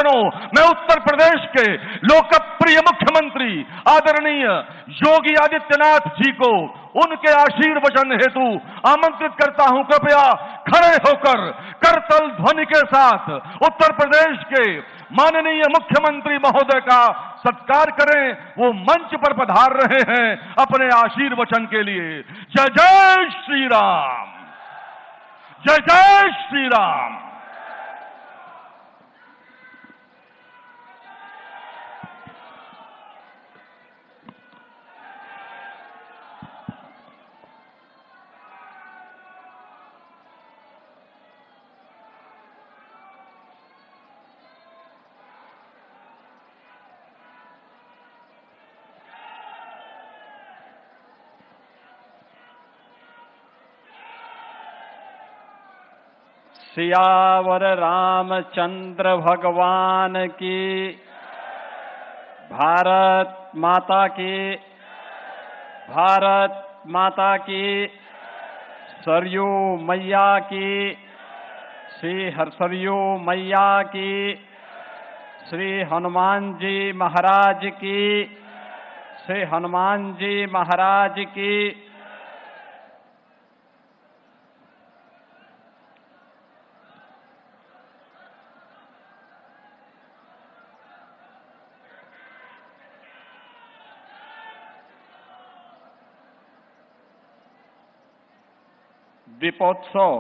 बहनों, मैं उत्तर प्रदेश के लोकप्रिय मुख्यमंत्री आदरणीय योगी आदित्यनाथ जी को उनके आशीर्वचन हेतु आमंत्रित करता हूं। कृपया खड़े होकर करतल ध्वनि के साथ उत्तर प्रदेश के माननीय मुख्यमंत्री महोदय का सत्कार करें। वो मंच पर पधार रहे हैं अपने आशीर्वचन के लिए। जय जय श्री राम, जय जय श्री राम। सियावर रामचंद्र भगवान की, भारत माता की, भारत माता की, सरयू मैया की, श्री सरयू मैया की, श्री हनुमान जी महाराज की, श्री हनुमान जी महाराज की। दीपोत्सव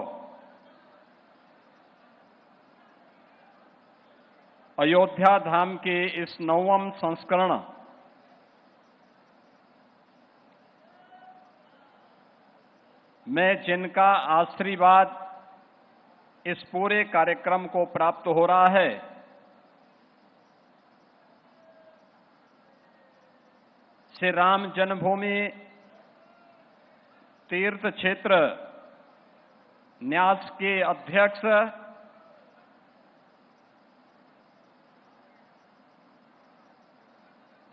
अयोध्या धाम के इस 9वें संस्करण में जिनका आशीर्वाद इस पूरे कार्यक्रम को प्राप्त हो रहा है, श्री राम जन्मभूमि तीर्थ क्षेत्र न्यास के अध्यक्ष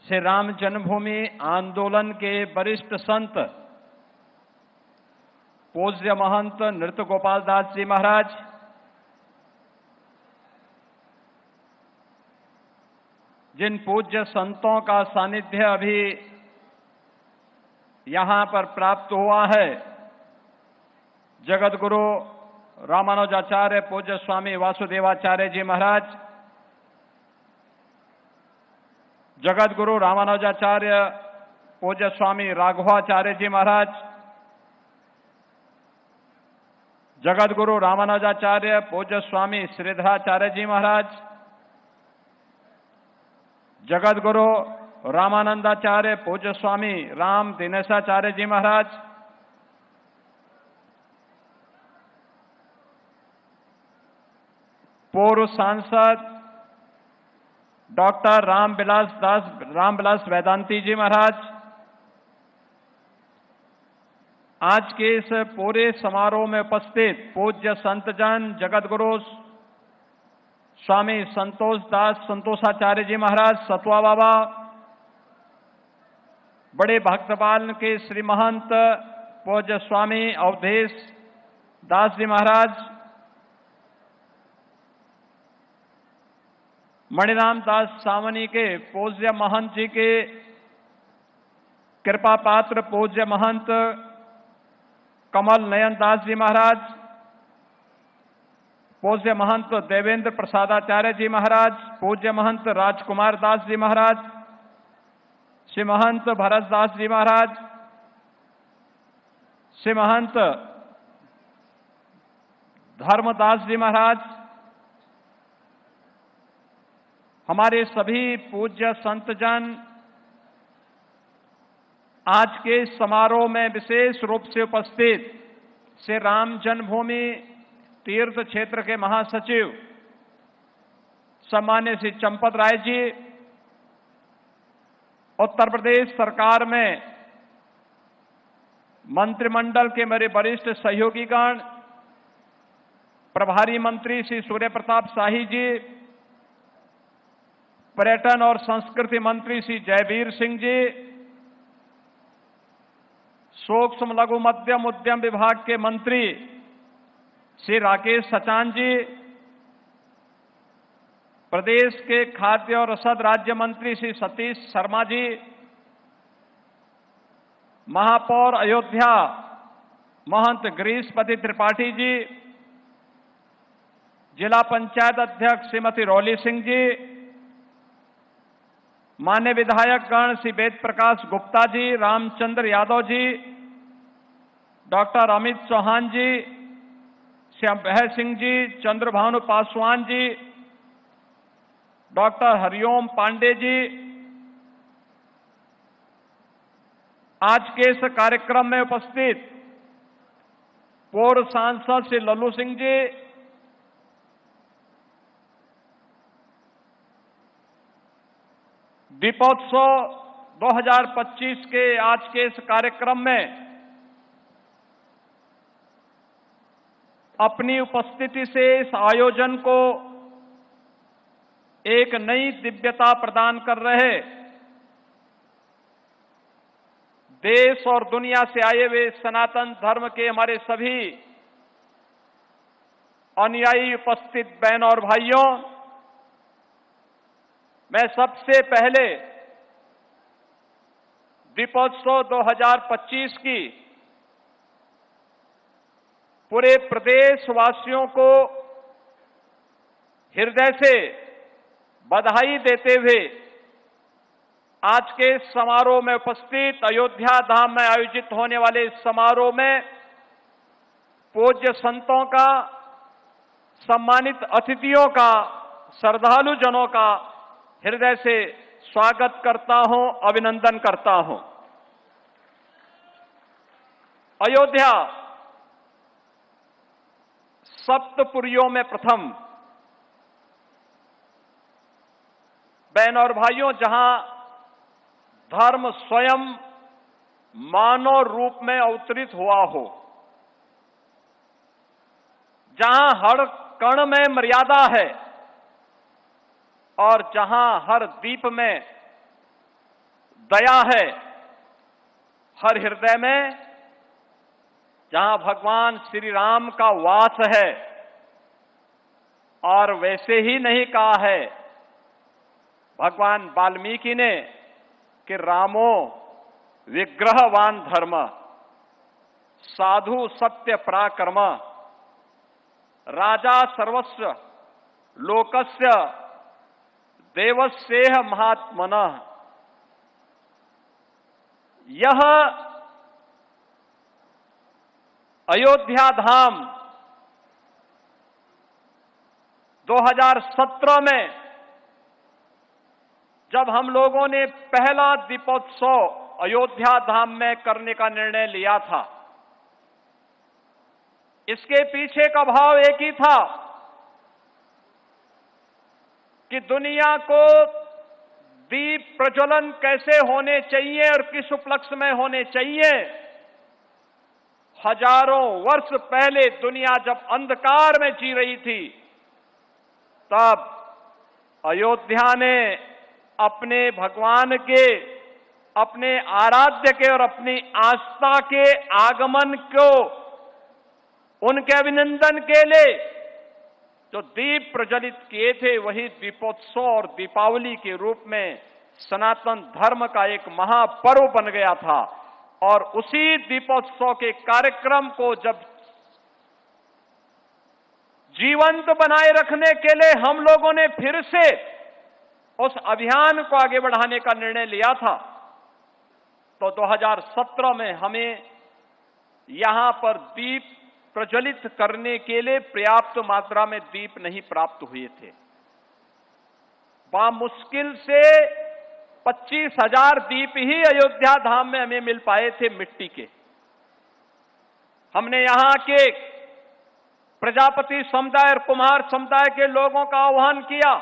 श्री राम जन्मभूमि आंदोलन के वरिष्ठ संत पूज्य महंत नृत्य गोपाल दास जी महाराज, जिन पूज्य संतों का सानिध्य अभी यहां पर प्राप्त हुआ है, जगत गुरु रामानुजाचार्य पूज्य स्वामी वासुदेवाचार्य जी महाराज, जगत गुरु रामानुजाचार्य पूज्य स्वामी राघवाचार्य जी महाराज, जगत गुरु रामानुजाचार्य पूज्य स्वामी श्रीधराचार्य जी महाराज, जगत गुरु रामानंदाचार्य पूज्य स्वामी राम दिनेशाचार्य जी महाराज, पूर्व सांसद डॉक्टर रामविलास वेदांती जी महाराज, आज के इस पूरे समारोह में उपस्थित पूज्य संतजन जगतगुरु स्वामी संतोष दास संतोषाचार्य जी महाराज सतवा बाबा, बड़े भक्तपाल के श्री महंत पूज्य स्वामी अवधेश दास जी महाराज, मणिराम दास सावनी के पूज्य महंत जी के कृपा पात्र पूज्य महंत कमल नयन दास जी महाराज, पूज्य महंत देवेंद्र प्रसादाचार्य जी महाराज, पूज्य महंत राजकुमार दास जी महाराज, श्री महंत भरत दास जी महाराज, श्री महंत धर्मदास जी महाराज, हमारे सभी पूज्य संतजन आज के समारोह में विशेष रूप से उपस्थित श्री राम जन्मभूमि तीर्थ क्षेत्र के महासचिव सम्मान्य श्री चंपत राय जी, उत्तर प्रदेश सरकार में मंत्रिमंडल के मेरे वरिष्ठ सहयोगीगण, प्रभारी मंत्री श्री सूर्य प्रताप शाही जी, पर्यटन और संस्कृति मंत्री श्री जयवीर सिंह जी, सूक्ष्म लघु मध्यम उद्यम विभाग के मंत्री श्री राकेश सचान जी, प्रदेश के खाद्य और रसद राज्य मंत्री श्री सतीश शर्मा जी, महापौर अयोध्या महंत गिरीशपति त्रिपाठी जी, जिला पंचायत अध्यक्ष श्रीमती रौली सिंह जी, मान्य विधायक गण श्री वेद प्रकाश गुप्ता जी, रामचंद्र यादव जी, डॉक्टर अमित चौहान जी, श्री अभय सिंह जी, चंद्रभानु पासवान जी, डॉक्टर हरिओम पांडे जी, आज के इस कार्यक्रम में उपस्थित पूर्व सांसद श्री लल्लू सिंह जी, दीपोत्सव 2025 के आज के इस कार्यक्रम में अपनी उपस्थिति से इस आयोजन को एक नई दिव्यता प्रदान कर रहे देश और दुनिया से आए हुए सनातन धर्म के हमारे सभी अनुयायी उपस्थित बहनों और भाइयों, मैं सबसे पहले दीपोत्सव 2025 की पूरे प्रदेशवासियों को हृदय से बधाई देते हुए आज के समारोह में उपस्थित अयोध्या धाम में आयोजित होने वाले इस समारोह में पूज्य संतों का, सम्मानित अतिथियों का, श्रद्धालु जनों का हृदय से स्वागत करता हूं, अभिनंदन करता हूं। अयोध्या सप्तपुरियों में प्रथम, बहन और भाइयों, जहां धर्म स्वयं मानव रूप में अवतरित हुआ हो, जहां हर कण में मर्यादा है और जहां हर दीप में दया है, हर हृदय में जहां भगवान श्री राम का वास है। और वैसे ही नहीं कहा है भगवान वाल्मीकि ने कि रामो विग्रहवान धर्म, साधु सत्य पराक्रम, राजा सर्वस्व लोकस्य देवस्येह महात्मनः। यह अयोध्या धाम 2017 में जब हम लोगों ने पहला दीपोत्सव अयोध्या धाम में करने का निर्णय लिया था, इसके पीछे का भाव एक ही था कि दुनिया को दीप प्रज्वलन कैसे होने चाहिए और किस उपलक्ष्य में होने चाहिए। हजारों वर्ष पहले दुनिया जब अंधकार में जी रही थी, तब अयोध्या ने अपने भगवान के, अपने आराध्य के और अपनी आस्था के आगमन को, उनके अभिनंदन के लिए जो दीप प्रज्वलित किए थे, वही दीपोत्सव और दीपावली के रूप में सनातन धर्म का एक महापर्व बन गया था। और उसी दीपोत्सव के कार्यक्रम को जब जीवंत बनाए रखने के लिए हम लोगों ने फिर से उस अभियान को आगे बढ़ाने का निर्णय लिया था, तो 2017 में हमें यहां पर दीप प्रज्वलित करने के लिए पर्याप्त मात्रा में दीप नहीं प्राप्त हुए थे। मुश्किल से 25,000 दीप ही अयोध्या धाम में हमें मिल पाए थे मिट्टी के। हमने यहां के प्रजापति समुदाय और कुम्हार समुदाय के लोगों का आह्वान किया,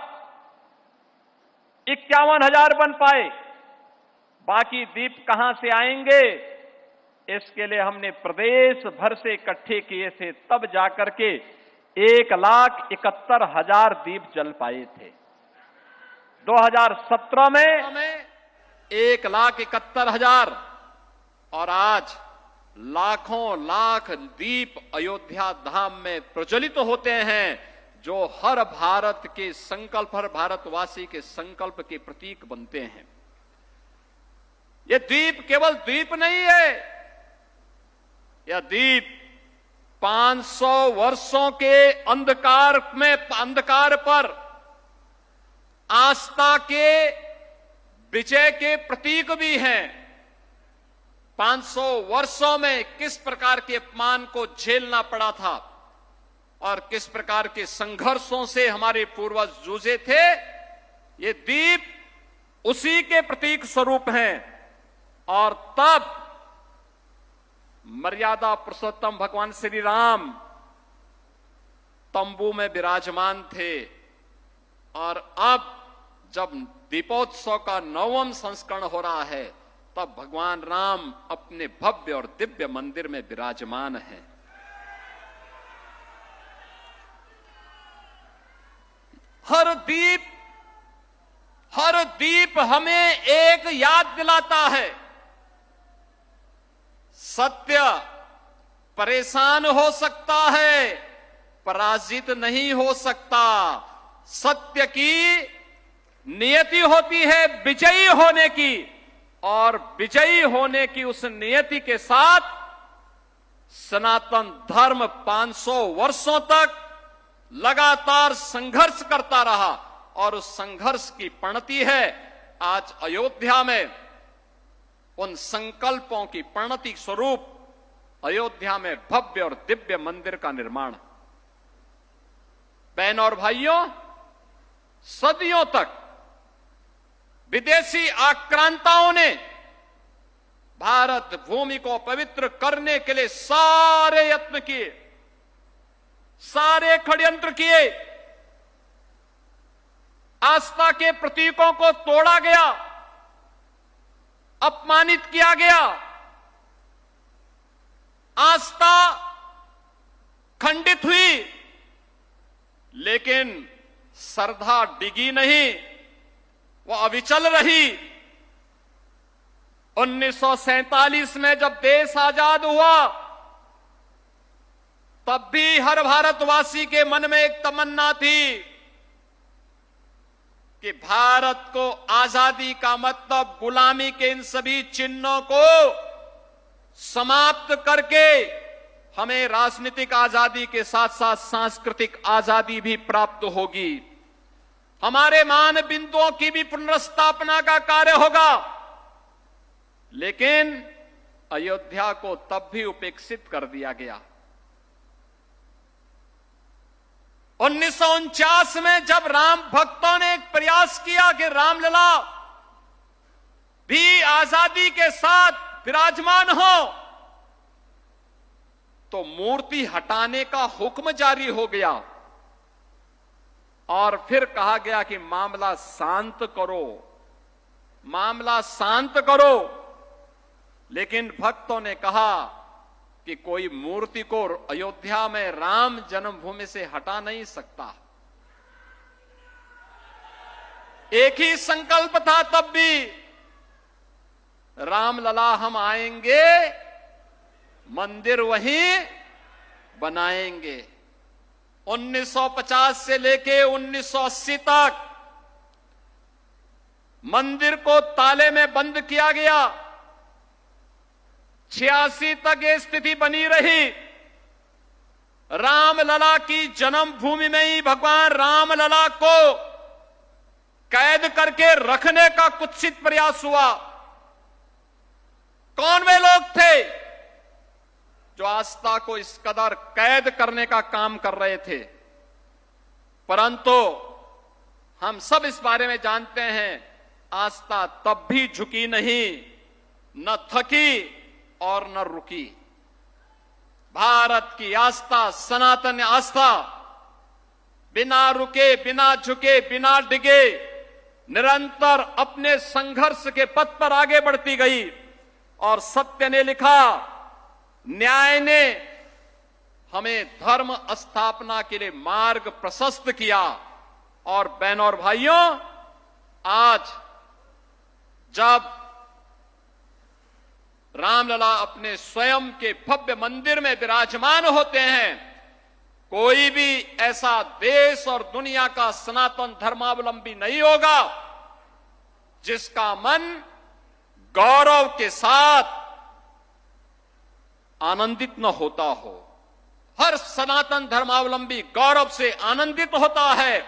51,000 बन पाए, बाकी दीप कहां से आएंगे? इसके लिए हमने प्रदेश भर से इकट्ठे किए थे, तब जाकर के 1,71,000 दीप जल पाए थे। 2017 में 1,71,000 और आज लाखों लाख दीप अयोध्या धाम में प्रज्वलित होते हैं। जो हर भारत के संकल्प, हर भारतवासी के संकल्प के प्रतीक बनते हैं। यह द्वीप केवल द्वीप नहीं है, यह द्वीप 500 वर्षों के अंधकार पर आस्था के विजय के प्रतीक भी हैं। 500 वर्षों में किस प्रकार के अपमान को झेलना पड़ा था और किस प्रकार के संघर्षों से हमारे पूर्वज जूझे थे, ये द्वीप उसी के प्रतीक स्वरूप हैं। और तब मर्यादा पुरुषोत्तम भगवान श्री राम तंबू में विराजमान थे, और अब जब दीपोत्सव का 9वां संस्करण हो रहा है, तब भगवान राम अपने भव्य और दिव्य मंदिर में विराजमान हैं। हर द्वीप हमें एक याद दिलाता है, सत्य परेशान हो सकता है, पराजित नहीं हो सकता। सत्य की नियति होती है विजयी होने की, और विजयी होने की उस नियति के साथ सनातन धर्म 500 वर्षों तक लगातार संघर्ष करता रहा, और उस संघर्ष की परिणति है आज अयोध्या में उन संकल्पों की परिणति स्वरूप अयोध्या में भव्य और दिव्य मंदिर का निर्माण। बहनों और भाइयों, सदियों तक विदेशी आक्रांताओं ने भारत भूमि को पवित्र करने के लिए सारे यत्न किए, सारे षड्यंत्र किए। आस्था के प्रतीकों को तोड़ा गया, अपमानित किया गया, आस्था खंडित हुई, लेकिन श्रद्धा डिगी नहीं, वो अविचल रही। 1947 में जब देश आजाद हुआ, तब भी हर भारतवासी के मन में एक तमन्ना थी कि भारत को आजादी का मतलब गुलामी के इन सभी चिन्हों को समाप्त करके हमें राजनीतिक आजादी के साथ साथ सांस्कृतिक आजादी भी प्राप्त होगी, हमारे मान बिंदुओं की भी पुनर्स्थापना का कार्य होगा। लेकिन अयोध्या को तब भी उपेक्षित कर दिया गया। 1949 में जब राम भक्तों ने एक प्रयास किया कि रामलला भी आजादी के साथ विराजमान हो, तो मूर्ति हटाने का हुक्म जारी हो गया और फिर कहा गया कि मामला शांत करो, मामला शांत करो। लेकिन भक्तों ने कहा कि कोई मूर्ति को अयोध्या में राम जन्मभूमि से हटा नहीं सकता। एक ही संकल्प था तब भी, रामलला हम आएंगे, मंदिर वहीं बनाएंगे। 1950 से लेके 1980 तक मंदिर को ताले में बंद किया गया। 86 तक ये स्थिति बनी रही। रामलला की जन्मभूमि में ही भगवान रामलला को कैद करके रखने का कुत्सित प्रयास हुआ। कौन वे लोग थे जो आस्था को इस कदर कैद करने का काम कर रहे थे? परंतु हम सब इस बारे में जानते हैं, आस्था तब भी झुकी नहीं, न थकी और न रुकी। भारत की आस्था, सनातन आस्था बिना रुके, बिना झुके, बिना डिगे निरंतर अपने संघर्ष के पथ पर आगे बढ़ती गई। और सत्य ने लिखा, न्याय ने हमें धर्म स्थापना के लिए मार्ग प्रशस्त किया। और बहनों और भाइयों, आज जब रामलला अपने स्वयं के भव्य मंदिर में विराजमान होते हैं, कोई भी ऐसा देश और दुनिया का सनातन धर्मावलंबी नहीं होगा जिसका मन गौरव के साथ आनंदित न होता हो। हर सनातन धर्मावलंबी गौरव से आनंदित होता है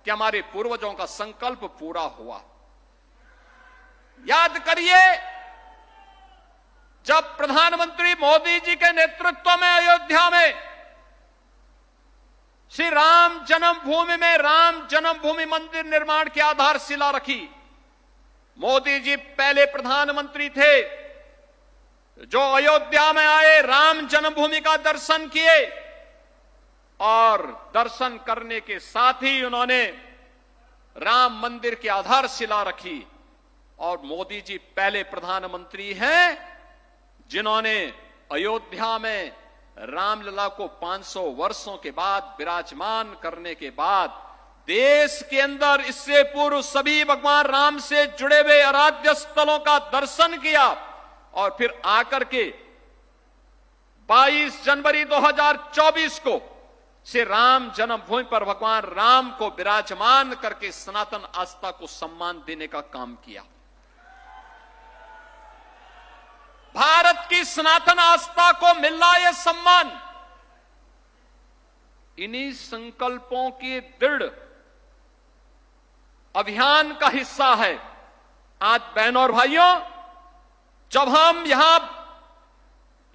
कि हमारे पूर्वजों का संकल्प पूरा हुआ। याद करिए, जब प्रधानमंत्री मोदी जी के नेतृत्व में अयोध्या में श्री राम जन्मभूमि में राम जन्मभूमि मंदिर निर्माण की आधारशिला रखी, मोदी जी पहले प्रधानमंत्री थे जो अयोध्या में आए, राम जन्मभूमि का दर्शन किए और दर्शन करने के साथ ही उन्होंने राम मंदिर की आधारशिला रखी। और मोदी जी पहले प्रधानमंत्री हैं जिन्होंने अयोध्या में रामलला को 500 वर्षों के बाद विराजमान करने के बाद देश के अंदर इससे पूर्व सभी भगवान राम से जुड़े हुए आराध्य स्थलों का दर्शन किया और फिर आकर के 22 जनवरी 2024 को से राम जन्मभूमि पर भगवान राम को विराजमान करके सनातन आस्था को सम्मान देने का काम किया। भारत की सनातन आस्था को मिल रहा यह सम्मान इन्हीं संकल्पों के दृढ़ अभियान का हिस्सा है। आज बहनों और भाइयों, जब हम यहां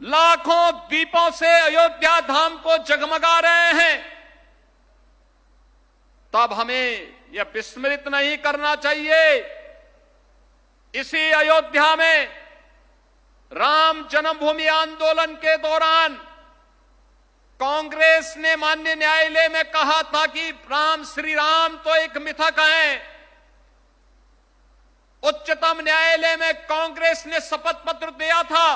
लाखों दीपों से अयोध्या धाम को जगमगा रहे हैं, तब हमें यह विस्मृत नहीं करना चाहिए, इसी अयोध्या में राम जन्मभूमि आंदोलन के दौरान कांग्रेस ने माननीय न्यायालय में कहा था कि राम श्री राम तो एक मिथक हैं। उच्चतम न्यायालय में कांग्रेस ने शपथ पत्र दिया था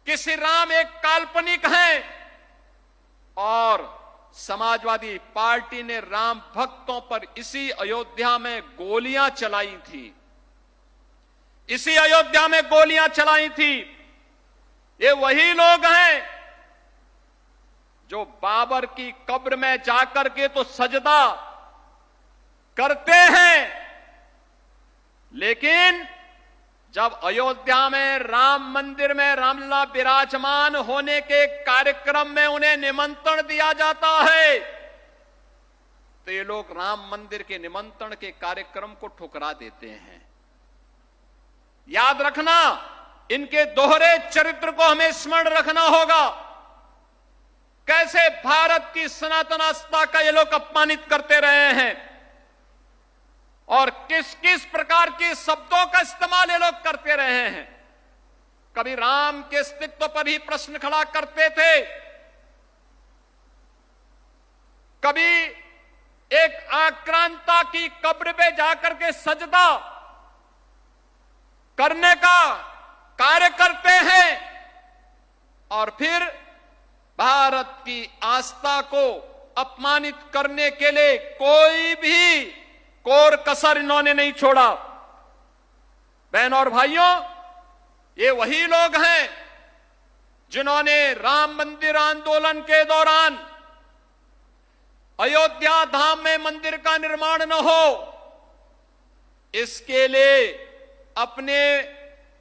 कि श्री राम एक काल्पनिक हैं और समाजवादी पार्टी ने राम भक्तों पर इसी अयोध्या में गोलियां चलाई थी, इसी अयोध्या में गोलियां चलाई थी। ये वही लोग हैं जो बाबर की कब्र में जाकर के तो सजदा करते हैं, लेकिन जब अयोध्या में राम मंदिर में रामलला विराजमान होने के कार्यक्रम में उन्हें निमंत्रण दिया जाता है तो ये लोग राम मंदिर के निमंत्रण के कार्यक्रम को ठुकरा देते हैं। याद रखना, इनके दोहरे चरित्र को हमें स्मरण रखना होगा। कैसे भारत की सनातन आस्था का ये लोग अपमानित करते रहे हैं और किस किस प्रकार के शब्दों का इस्तेमाल ये लोग करते रहे हैं। कभी राम के अस्तित्व पर ही प्रश्न खड़ा करते थे, कभी एक आक्रांता की कब्र पे जाकर के सजदा करने का कार्य करते हैं और फिर भारत की आस्था को अपमानित करने के लिए कोई भी कोर कसर इन्होंने नहीं छोड़ा। बहनों और भाइयों, ये वही लोग हैं जिन्होंने राम मंदिर आंदोलन के दौरान अयोध्या धाम में मंदिर का निर्माण न हो, इसके लिए अपने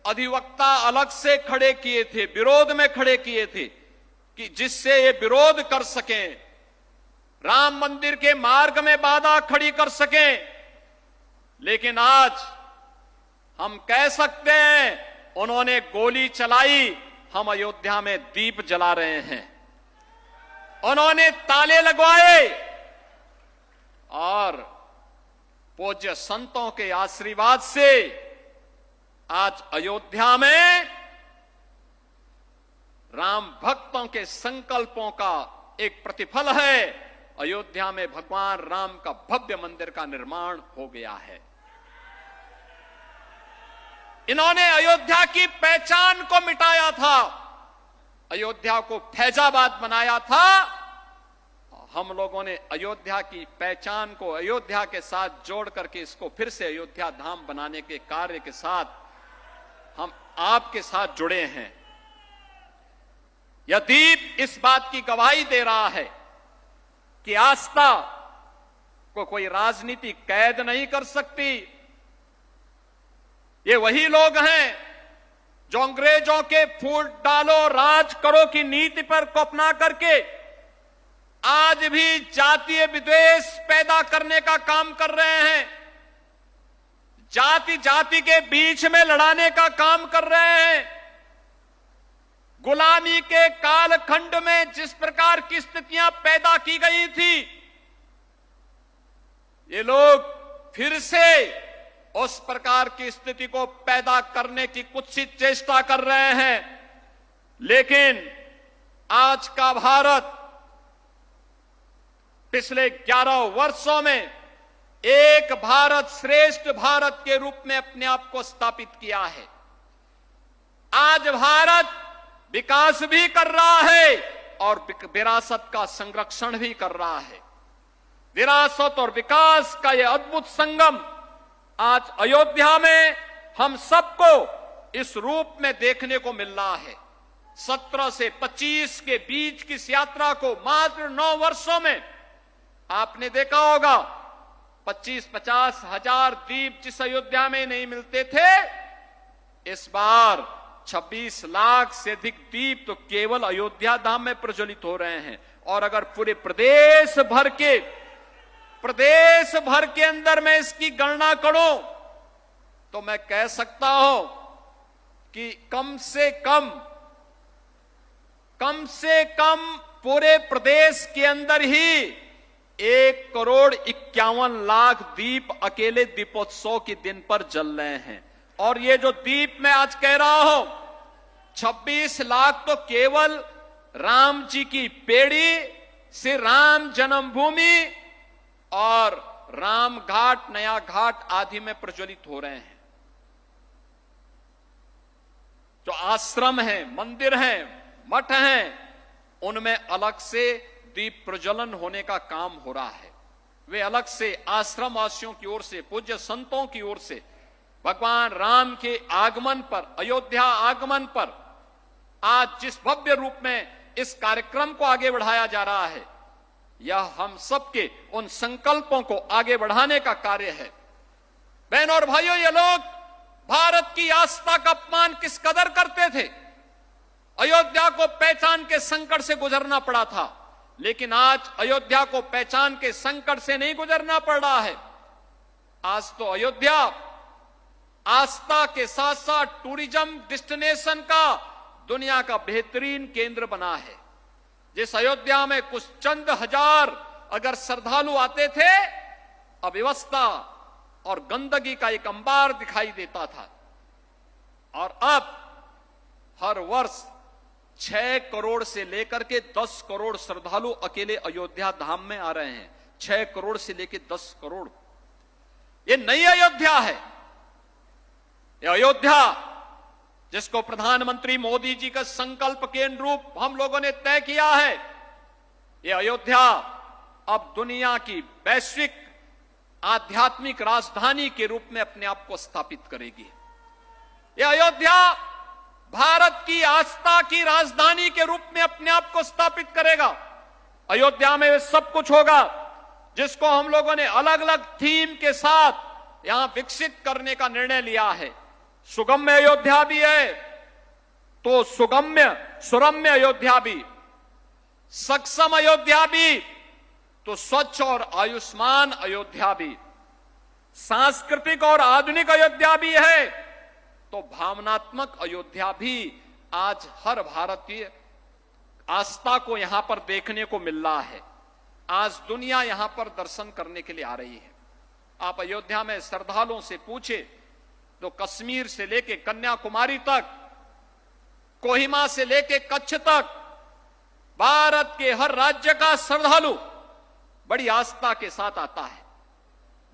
अधिवक्ता अलग से खड़े किए थे, विरोध में खड़े किए थे कि जिससे ये विरोध कर सकें, राम मंदिर के मार्ग में बाधा खड़ी कर सकें। लेकिन आज हम कह सकते हैं उन्होंने गोली चलाई, हम अयोध्या में दीप जला रहे हैं। उन्होंने ताले लगवाए और पूज्य संतों के आशीर्वाद से आज अयोध्या में राम भक्तों के संकल्पों का एक प्रतिफल है। अयोध्या में भगवान राम का भव्य मंदिर का निर्माण हो गया है। इन्होंने अयोध्या की पहचान को मिटाया था, अयोध्या को फैजाबाद बनाया था। हम लोगों ने अयोध्या की पहचान को अयोध्या के साथ जोड़ करके इसको फिर से अयोध्या धाम बनाने के कार्य के साथ हम आपके साथ जुड़े हैं। यह दीप इस बात की गवाही दे रहा है कि आस्था को कोई राजनीति कैद नहीं कर सकती। ये वही लोग हैं जो अंग्रेजों के फूट डालो राज करो की नीति पर को अपना करके आज भी जातीय विद्वेष पैदा करने का काम कर रहे हैं, जाति जाति के बीच में लड़ाने का काम कर रहे हैं। गुलामी के कालखंड में जिस प्रकार की स्थितियां पैदा की गई थी, ये लोग फिर से उस प्रकार की स्थिति को पैदा करने की कुत्सित चेष्टा कर रहे हैं। लेकिन आज का भारत पिछले 11 वर्षों में एक भारत श्रेष्ठ भारत के रूप में अपने आप को स्थापित किया है। आज भारत विकास भी कर रहा है और विरासत का संरक्षण भी कर रहा है। विरासत और विकास का यह अद्भुत संगम आज अयोध्या में हम सबको इस रूप में देखने को मिल रहा है। 17 से 25 के बीच की इस यात्रा को मात्र 9 वर्षों में आपने देखा होगा 25-50 हजार दीप जिस अयोध्या में नहीं मिलते थे, इस बार 26 लाख से अधिक दीप तो केवल अयोध्या धाम में प्रज्वलित हो रहे हैं। और अगर पूरे प्रदेश भर के अंदर मैं इसकी गणना करूं तो मैं कह सकता हूं कि कम से कम पूरे प्रदेश के अंदर ही 1,51,00,000 दीप अकेले दीपोत्सव के दिन पर जल रहे हैं। और ये जो दीप मैं आज कह रहा हूं, 26 लाख तो केवल राम जी की पेड़ी से राम जन्मभूमि और राम घाट, नया घाट आदि में प्रज्वलित हो रहे हैं। जो आश्रम हैं, मंदिर हैं, मठ हैं, उनमें अलग से दीप प्रज्वलन होने का काम हो रहा है। वे अलग से आश्रम वासियों की ओर से, पूज्य संतों की ओर से भगवान राम के आगमन पर, अयोध्या आगमन पर आज जिस भव्य रूप में इस कार्यक्रम को आगे बढ़ाया जा रहा है, यह हम सबके उन संकल्पों को आगे बढ़ाने का कार्य है। बहनों और भाइयों, ये लोग भारत की आस्था का अपमान किस कदर करते थे। अयोध्या को पहचान के संकट से गुजरना पड़ा था, लेकिन आज अयोध्या को पहचान के संकट से नहीं गुजरना पड़ रहा है। आज तो अयोध्या आस्था के साथ साथ टूरिज्म डेस्टिनेशन का दुनिया का बेहतरीन केंद्र बना है। जिस अयोध्या में कुछ चंद हजार अगर श्रद्धालु आते थे, अव्यवस्था और गंदगी का एक अंबार दिखाई देता था। और अब हर वर्ष 6 करोड़ से लेकर के 10 करोड़ श्रद्धालु अकेले अयोध्या धाम में आ रहे हैं। 6 करोड़ से लेकर 10 करोड़। ये नई अयोध्या है। ये अयोध्या जिसको प्रधानमंत्री मोदी जी का संकल्प के अनुरूप हम लोगों ने तय किया है, ये अयोध्या अब दुनिया की वैश्विक आध्यात्मिक राजधानी के रूप में अपने आप को स्थापित करेगी। ये अयोध्या भारत की आस्था की राजधानी के रूप में अपने आप को स्थापित करेगा। अयोध्या में सब कुछ होगा जिसको हम लोगों ने अलग अलग थीम के साथ यहां विकसित करने का निर्णय लिया है। सुगम्य अयोध्या भी है तो सुरम्य अयोध्या भी, सक्षम अयोध्या भी तो स्वच्छ और आयुष्मान अयोध्या भी, सांस्कृतिक और आधुनिक अयोध्या भी है तो भावनात्मक अयोध्या भी। आज हर भारतीय आस्था को यहां पर देखने को मिल रहा है। आज दुनिया यहां पर दर्शन करने के लिए आ रही है। आप अयोध्या में श्रद्धालुओं से पूछे तो कश्मीर से लेके कन्याकुमारी तक, कोहिमा से लेके कच्छ तक, भारत के हर राज्य का श्रद्धालु बड़ी आस्था के साथ आता है।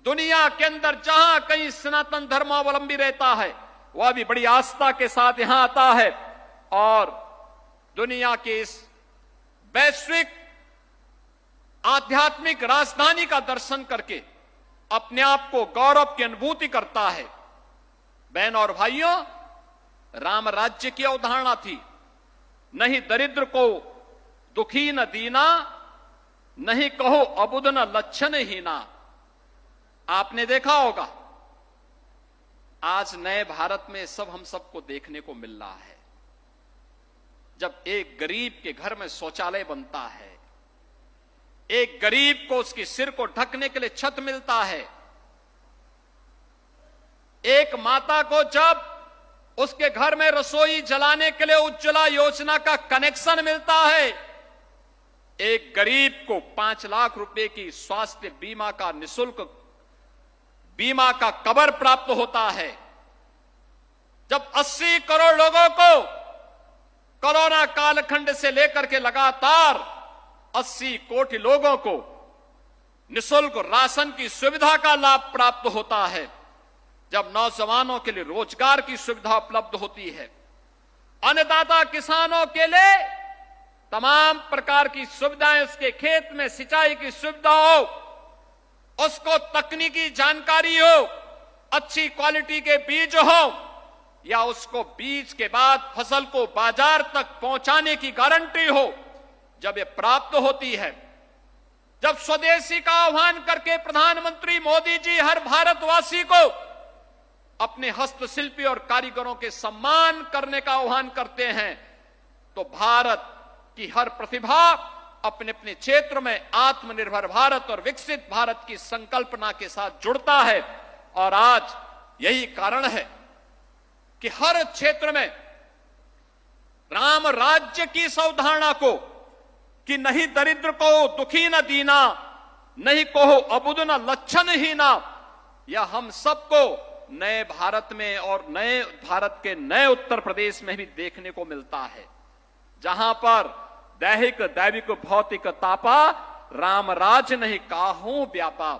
दुनिया के अंदर जहां कहीं सनातन धर्मावलंबी रहता है, वह भी बड़ी आस्था के साथ यहां आता है और दुनिया के इस वैश्विक आध्यात्मिक राजधानी का दर्शन करके अपने आप को गौरव की अनुभूति करता है। बहन और भाइयों, राम राज्य की अवधारणा थी। नहीं दरिद्र को दुखी न दीना, नहीं कहो अबुद न लक्षण हीना। आपने देखा होगा आज नए भारत में सब हम सबको देखने को मिल रहा है। जब एक गरीब के घर में शौचालय बनता है, एक गरीब को उसके सिर को ढकने के लिए छत मिलता है, एक माता को जब उसके घर में रसोई जलाने के लिए उज्ज्वला योजना का कनेक्शन मिलता है, एक गरीब को 5 लाख रुपए की स्वास्थ्य बीमा का निशुल्क बीमा का कवर प्राप्त होता है, जब 80 करोड़ लोगों को कोरोना कालखंड से लेकर के लगातार 80 कोटि लोगों को निशुल्क राशन की सुविधा का लाभ प्राप्त होता है, जब नौजवानों के लिए रोजगार की सुविधा उपलब्ध होती है, अन्नदाता किसानों के लिए तमाम प्रकार की सुविधाएं, उसके खेत में सिंचाई की सुविधा हो, उसको तकनीकी जानकारी हो, अच्छी क्वालिटी के बीज हो, या उसको बीज के बाद फसल को बाजार तक पहुंचाने की गारंटी हो, जब ये प्राप्त होती है, जब स्वदेशी का आह्वान करके प्रधानमंत्री मोदी जी हर भारतवासी को अपने हस्तशिल्पी और कारीगरों के सम्मान करने का आह्वान करते हैं, तो भारत की हर प्रतिभा अपने अपने क्षेत्र में आत्मनिर्भर भारत और विकसित भारत की संकल्पना के साथ जुड़ता है। और आज यही कारण है कि हर क्षेत्र में राम राज्य की इस अवधारणा को कि नहीं दरिद्र को दुखी न दीना, नहीं कहो अबुद न लक्षण हीना, या हम सबको नए भारत में और नए भारत के नए उत्तर प्रदेश में भी देखने को मिलता है, जहां पर दैहिक दैविक भौतिक तापा राम राज नहीं काहू व्यापा।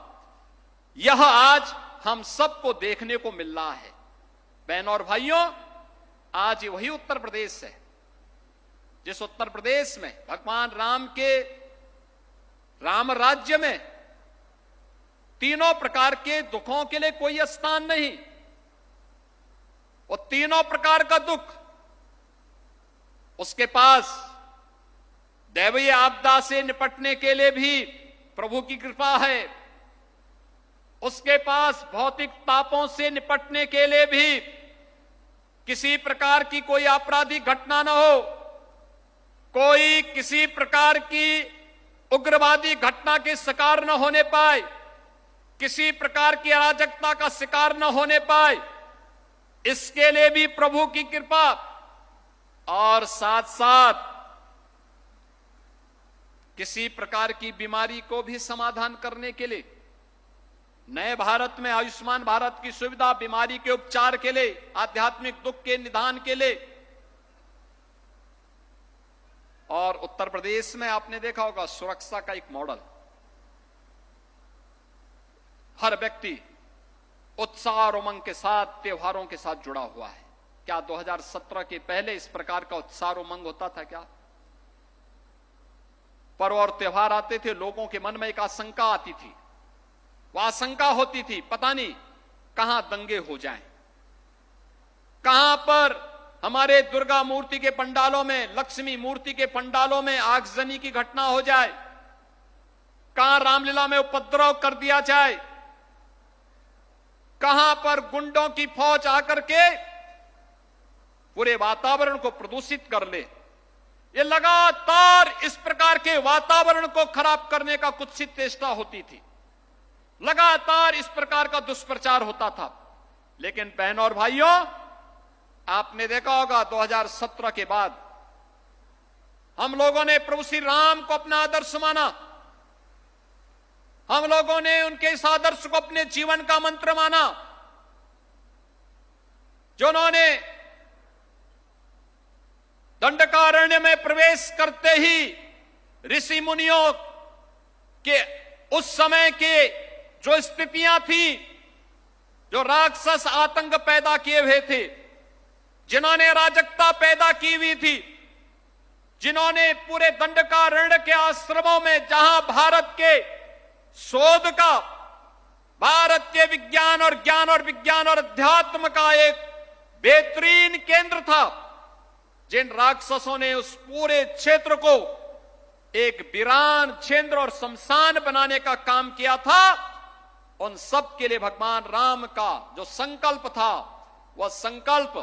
यह आज हम सबको देखने को मिल रहा है। बहनों और भाइयों, आज वही उत्तर प्रदेश है जिस उत्तर प्रदेश में भगवान राम के राम राज्य में तीनों प्रकार के दुखों के लिए कोई स्थान नहीं। वो तीनों प्रकार का दुख उसके पास दैवीय आपदा से निपटने के लिए भी प्रभु की कृपा है, उसके पास भौतिक तापों से निपटने के लिए भी किसी प्रकार की कोई आपराधिक घटना न हो, कोई किसी प्रकार की उग्रवादी घटना के शिकार न होने पाए, किसी प्रकार की अराजकता का शिकार न होने पाए, इसके लिए भी प्रभु की कृपा, और साथ साथ किसी प्रकार की बीमारी को भी समाधान करने के लिए नए भारत में आयुष्मान भारत की सुविधा, बीमारी के उपचार के लिए, आध्यात्मिक दुख के निदान के लिए। और उत्तर प्रदेश में आपने देखा होगा सुरक्षा का एक मॉडल, हर व्यक्ति उत्साह और उमंग के साथ त्योहारों के साथ जुड़ा हुआ है। क्या 2017 के पहले इस प्रकार का उत्साह और उमंग होता था क्या? पर्व और त्योहार आते थे, लोगों के मन में एक आशंका आती थी, वह आशंका होती थी पता नहीं कहां दंगे हो जाएं, कहां पर हमारे दुर्गा मूर्ति के पंडालों में, लक्ष्मी मूर्ति के पंडालों में आगजनी की घटना हो जाए, कहां रामलीला में उपद्रव कर दिया जाए, कहां पर गुंडों की फौज आकर के पूरे वातावरण को प्रदूषित कर ले। ये लगातार इस प्रकार के वातावरण को खराब करने का कुत्सित चेष्टा होती थी, लगातार इस प्रकार का दुष्प्रचार होता था। लेकिन बहनों और भाइयों, आपने देखा होगा 2017 के बाद हम लोगों ने प्रभु श्री राम को अपना आदर्श माना, हम लोगों ने उनके इस आदर्श को अपने जीवन का मंत्र माना, जिन्होंने दंडकारण्य में प्रवेश करते ही ऋषि मुनियों के उस समय के जो स्थितियां थी, जो राक्षस आतंक पैदा किए हुए थे, जिन्होंने अराजकता पैदा की हुई थी, जिन्होंने पूरे दंडकारण्य के आश्रमों में, जहां भारत के शोध का, भारत के विज्ञान और ज्ञान और विज्ञान और अध्यात्म का एक बेहतरीन केंद्र था, जिन राक्षसों ने उस पूरे क्षेत्र को एक वीरान क्षेत्र और शमशान बनाने का काम किया था, उन सब के लिए भगवान राम का जो संकल्प था, वह संकल्प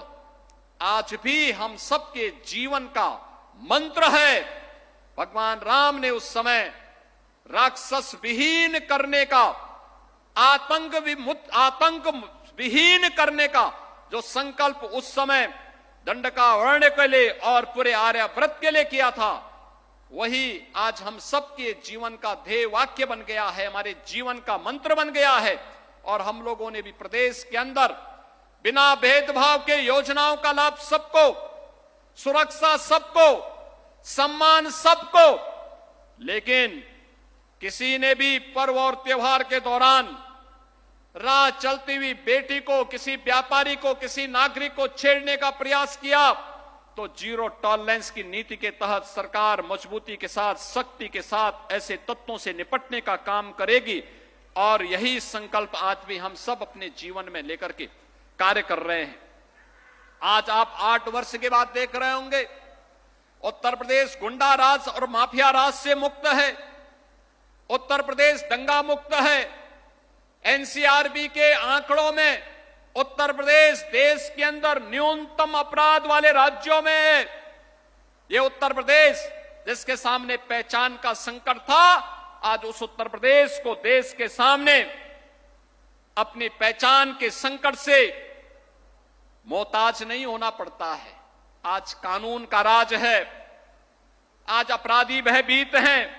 आज भी हम सबके जीवन का मंत्र है। भगवान राम ने उस समय राक्षस विहीन करने का, आतंक विहीन करने का जो संकल्प उस समय दंडकारण्य के लिए और पूरे आर्यावर्त के लिए किया था, वही आज हम सबके जीवन का ध्येय वाक्य बन गया है, हमारे जीवन का मंत्र बन गया है। और हम लोगों ने भी प्रदेश के अंदर बिना भेदभाव के योजनाओं का लाभ सबको, सुरक्षा सबको, सम्मान सबको, लेकिन किसी ने भी पर्व और त्योहार के दौरान राह चलती हुई बेटी को, किसी व्यापारी को, किसी नागरिक को छेड़ने का प्रयास किया तो जीरो टॉलरेंस की नीति के तहत सरकार मजबूती के साथ, सख्ती के साथ ऐसे तत्वों से निपटने का काम करेगी। और यही संकल्प आज भी हम सब अपने जीवन में लेकर के कार्य कर रहे हैं। आज आप 8 वर्ष के बाद देख रहे होंगे, उत्तर प्रदेश गुंडा राज और माफिया राज से मुक्त है, उत्तर प्रदेश दंगा मुक्त है। एनसीआरबी के आंकड़ों में उत्तर प्रदेश देश के अंदर न्यूनतम अपराध वाले राज्यों में है। ये उत्तर प्रदेश जिसके सामने पहचान का संकट था, आज उस उत्तर प्रदेश को देश के सामने अपनी पहचान के संकट से मोहताज नहीं होना पड़ता है। आज कानून का राज है, आज अपराधी भयभीत हैं,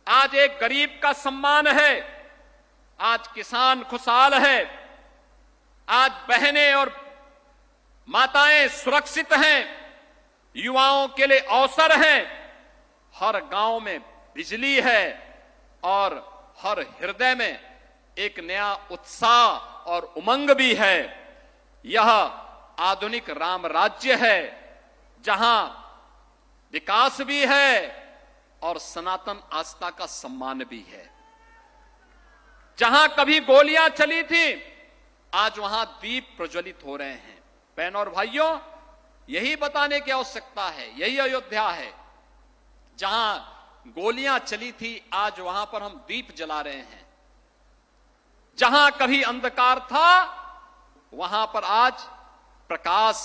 आज एक गरीब का सम्मान है, आज किसान खुशहाल है, आज बहनें और माताएं सुरक्षित हैं, युवाओं के लिए अवसर हैं, हर गांव में बिजली है और हर हृदय में एक नया उत्साह और उमंग भी है। यह आधुनिक राम राज्य है जहां विकास भी है और सनातन आस्था का सम्मान भी है। जहां कभी गोलियां चली थी, आज वहां दीप प्रज्वलित हो रहे हैं। बहनों और भाइयों, यही बताने की आवश्यकता है, यही अयोध्या है। जहां गोलियां चली थी, आज वहां पर हम दीप जला रहे हैं। जहां कभी अंधकार था, वहां पर आज प्रकाश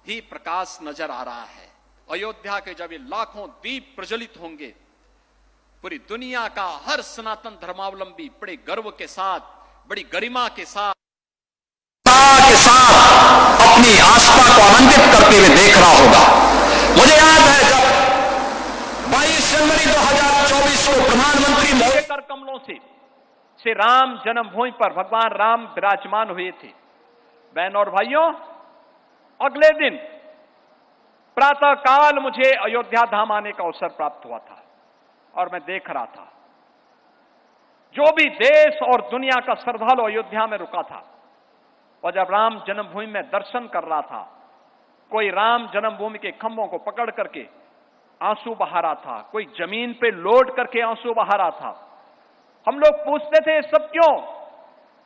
ही प्रकाश नजर आ रहा है। अयोध्या के जब ये लाखों दीप प्रज्वलित होंगे, पूरी दुनिया का हर सनातन धर्मावलंबी बड़े गर्व के साथ, बड़ी गरिमा के साथ अपनी आस्था को आनंदित करते हुए देख रहा होगा। मुझे याद है जब 22 जनवरी 2024 को प्रधानमंत्री मोदी कर कमलों से श्री राम जन्मभूमि पर भगवान राम विराजमान हुए थे। बहनों और भाइयों, अगले दिन प्रातः काल मुझे अयोध्या धाम आने का अवसर प्राप्त हुआ था और मैं देख रहा था जो भी देश और दुनिया का श्रद्धालु अयोध्या में रुका था और जब राम जन्मभूमि में दर्शन कर रहा था, कोई राम जन्मभूमि के खंभों को पकड़ करके आंसू बहा रहा था, कोई जमीन पे लोट करके आंसू बहा रहा था। हम लोग पूछते थे सब क्यों?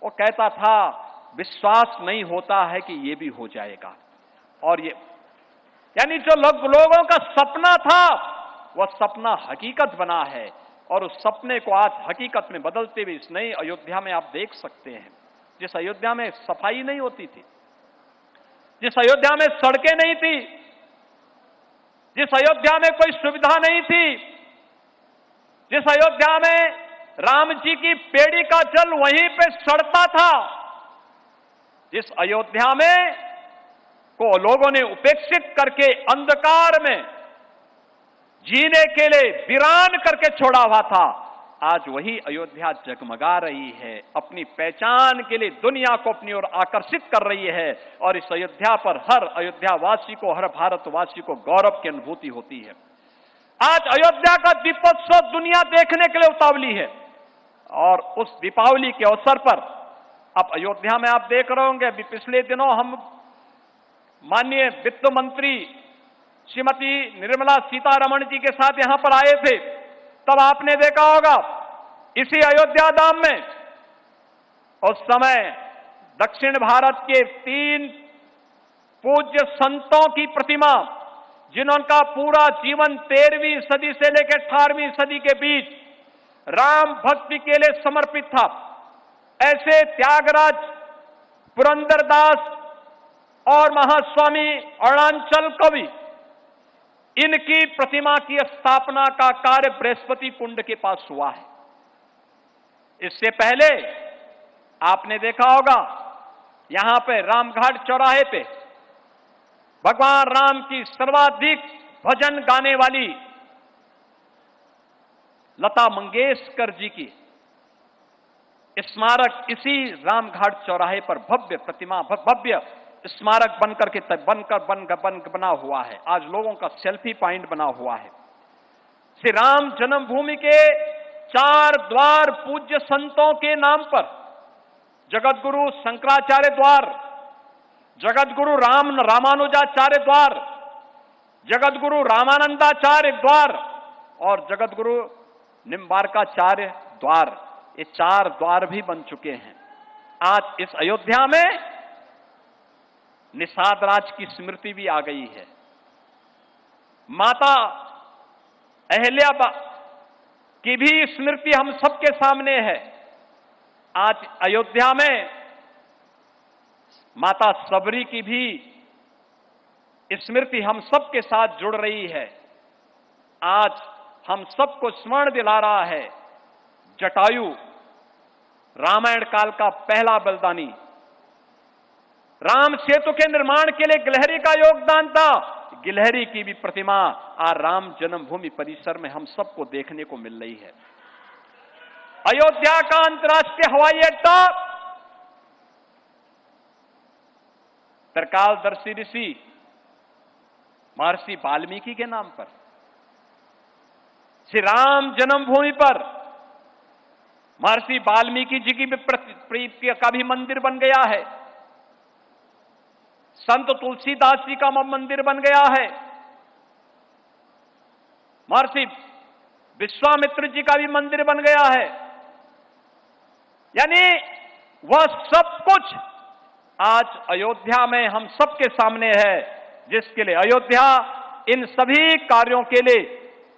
वो कहता था विश्वास नहीं होता है कि ये भी हो जाएगा। और ये यानी जो लोगों का सपना था, वह सपना हकीकत बना है और उस सपने को आज हकीकत में बदलते हुए इस नई अयोध्या में आप देख सकते हैं। जिस अयोध्या में सफाई नहीं होती थी, जिस अयोध्या में सड़कें नहीं थी, जिस अयोध्या में कोई सुविधा नहीं थी, जिस अयोध्या में राम जी की पेड़ी का जल वहीं पे सड़ता था, जिस अयोध्या में को लोगों ने उपेक्षित करके अंधकार में जीने के लिए वीरान करके छोड़ा हुआ था, आज वही अयोध्या जगमगा रही है, अपनी पहचान के लिए दुनिया को अपनी ओर आकर्षित कर रही है। और इस अयोध्या पर हर अयोध्यावासी को, हर भारतवासी को गौरव की अनुभूति होती है। आज अयोध्या का दीपोत्सव दुनिया देखने के लिए उतावली है और उस दीपावली के अवसर पर अब अयोध्या में आप देख रहे होंगे, अभी पिछले दिनों हम माननीय वित्त मंत्री श्रीमती निर्मला सीतारमण जी के साथ यहां पर आए थे, तब आपने देखा होगा इसी अयोध्या धाम में उस समय दक्षिण भारत के 3 पूज्य संतों की प्रतिमा जिनका पूरा जीवन 13वीं सदी से लेकर 18वीं सदी के बीच राम भक्ति के लिए समर्पित था, ऐसे त्यागराज, पुरंदरदास और महास्वामी अरुणाचल कवि, इनकी प्रतिमा की स्थापना का कार्य बृहस्पति कुंड के पास हुआ है। इससे पहले आपने देखा होगा यहां पे रामघाट चौराहे पे भगवान राम की सर्वाधिक भजन गाने वाली लता मंगेशकर जी की स्मारक इसी रामघाट चौराहे पर भव्य प्रतिमा, भव्य स्मारक बना हुआ है। आज लोगों का सेल्फी पॉइंट बना हुआ है। श्री राम जन्मभूमि के 4 द्वार पूज्य संतों के नाम पर, जगतगुरु शंकराचार्य द्वार, जगतगुरु रामानुजाचार्य द्वार, जगतगुरु रामानंदाचार्य द्वार और जगतगुरु निम्बारकाचार्य द्वार, ये 4 द्वार भी बन चुके हैं। आज इस अयोध्या में निषाद राज की स्मृति भी आ गई है। माता अहिल्या की भी स्मृति हम सबके सामने है। आज अयोध्या में माता सबरी की भी स्मृति हम सबके साथ जुड़ रही है। आज हम सबको स्मरण दिला रहा है जटायु, रामायण काल का पहला बलिदानी। राम सेतु के निर्माण के लिए गिलहरी का योगदान था। गिलहरी की भी प्रतिमा आज राम जन्मभूमि परिसर में हम सबको देखने को मिल रही है। अयोध्या का अंतर्राष्ट्रीय हवाई अड्डा त्रिकालदर्शी ऋषि महर्षि वाल्मीकि के नाम पर, श्री राम जन्मभूमि पर महर्षि वाल्मीकि जी की प्रीति का भी मंदिर बन गया है। संत तुलसीदास जी का मंदिर बन गया है। महर्षि विश्वामित्र जी का भी मंदिर बन गया है। यानी वह सब कुछ आज अयोध्या में हम सबके सामने है, जिसके लिए अयोध्या इन सभी कार्यों के लिए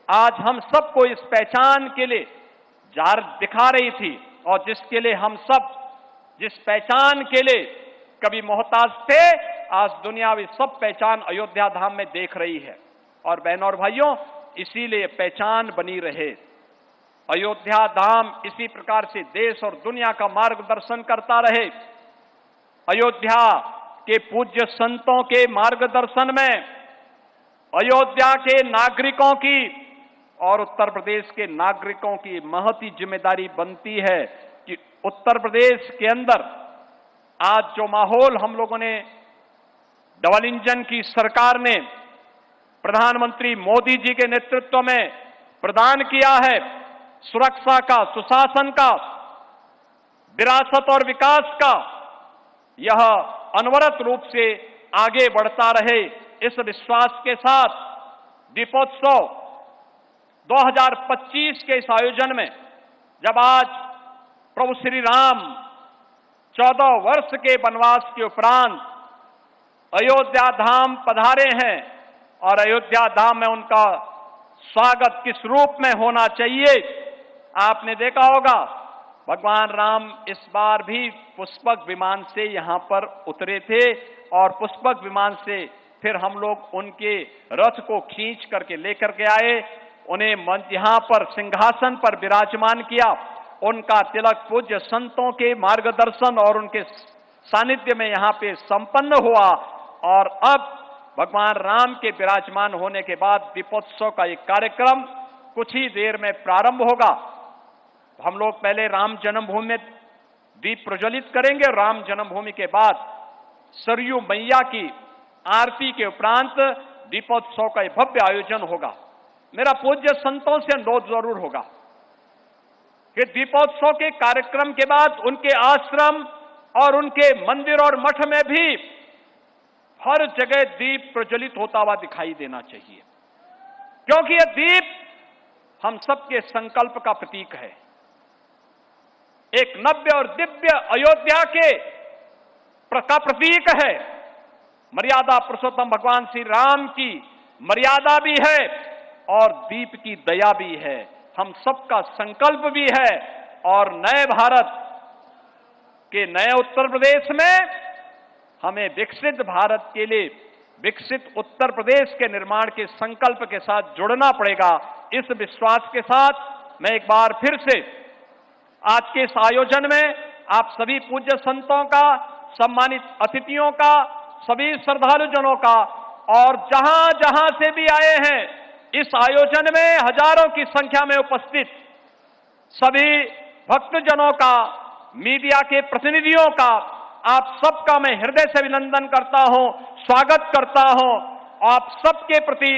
आज हम सबको इस पहचान के लिए जार दिखा रही थी, और जिसके लिए हम सब जिस पहचान के लिए कभी मोहताज थे, आज दुनिया में सब पहचान अयोध्या धाम में देख रही है। और बहनों और भाइयों, इसीलिए पहचान बनी रहे। अयोध्या धाम इसी प्रकार से देश और दुनिया का मार्गदर्शन करता रहे। अयोध्या के पूज्य संतों के मार्गदर्शन में अयोध्या के नागरिकों की और उत्तर प्रदेश के नागरिकों की महती जिम्मेदारी बनती है कि उत्तर प्रदेश के अंदर आज जो माहौल हम लोगों ने डबल इंजन की सरकार ने प्रधानमंत्री मोदी जी के नेतृत्व में प्रदान किया है, सुरक्षा का, सुशासन का, विरासत और विकास का, यह अनवरत रूप से आगे बढ़ता रहे। इस विश्वास के साथ दीपोत्सव 2025 के इस आयोजन में, जब आज प्रभु श्री राम 14 वर्ष के वनवास के उपरांत अयोध्या धाम पधारे हैं, और अयोध्या धाम में उनका स्वागत किस रूप में होना चाहिए, आपने देखा होगा भगवान राम इस बार भी पुष्पक विमान से यहां पर उतरे थे, और पुष्पक विमान से फिर हम लोग उनके रथ को खींच करके लेकर के आए, उन्हें यहां पर सिंहासन पर विराजमान किया। उनका तिलक पूज्य संतों के मार्गदर्शन और उनके सानिध्य में यहां पे संपन्न हुआ, और अब भगवान राम के विराजमान होने के बाद दीपोत्सव का एक कार्यक्रम कुछ ही देर में प्रारंभ होगा। हम लोग पहले राम जन्मभूमि में दीप प्रज्वलित करेंगे, और राम जन्मभूमि के बाद सरयू मैया की आरती के उपरांत दीपोत्सव का एक भव्य आयोजन होगा। मेरा पूज्य संतों से अनुरोध जरूर होगा कि दीपोत्सव के कार्यक्रम के बाद उनके आश्रम और उनके मंदिर और मठ में भी हर जगह दीप प्रज्वलित होता हुआ दिखाई देना चाहिए, क्योंकि यह दीप हम सबके संकल्प का प्रतीक है। एक नव्य और दिव्य अयोध्या का प्रतीक है। मर्यादा पुरुषोत्तम भगवान श्री राम की मर्यादा भी है और दीप की दया भी है। हम सबका संकल्प भी है और नए भारत के नए उत्तर प्रदेश में हमें विकसित भारत के लिए विकसित उत्तर प्रदेश के निर्माण के संकल्प के साथ जुड़ना पड़ेगा। इस विश्वास के साथ मैं एक बार फिर से आज के इस आयोजन में आप सभी पूज्य संतों का, सम्मानित अतिथियों का, सभी श्रद्धालुजनों का और जहां जहां से भी आए हैं इस आयोजन में हजारों की संख्या में उपस्थित सभी भक्तजनों का, मीडिया के प्रतिनिधियों का, आप सबका मैं हृदय से अभिनंदन करता हूं, स्वागत करता हूं। आप सबके प्रति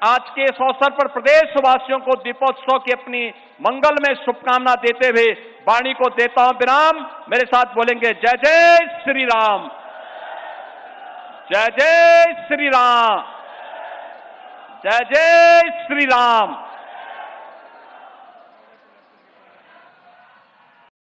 आज के इस अवसर पर प्रदेश वासियों को दीपोत्सव की अपनी मंगलमय शुभकामना देते हुए वाणी को देता हूं विराम। मेरे साथ बोलेंगे जय जय श्री राम, जय जय श्री राम, जय जय श्री राम।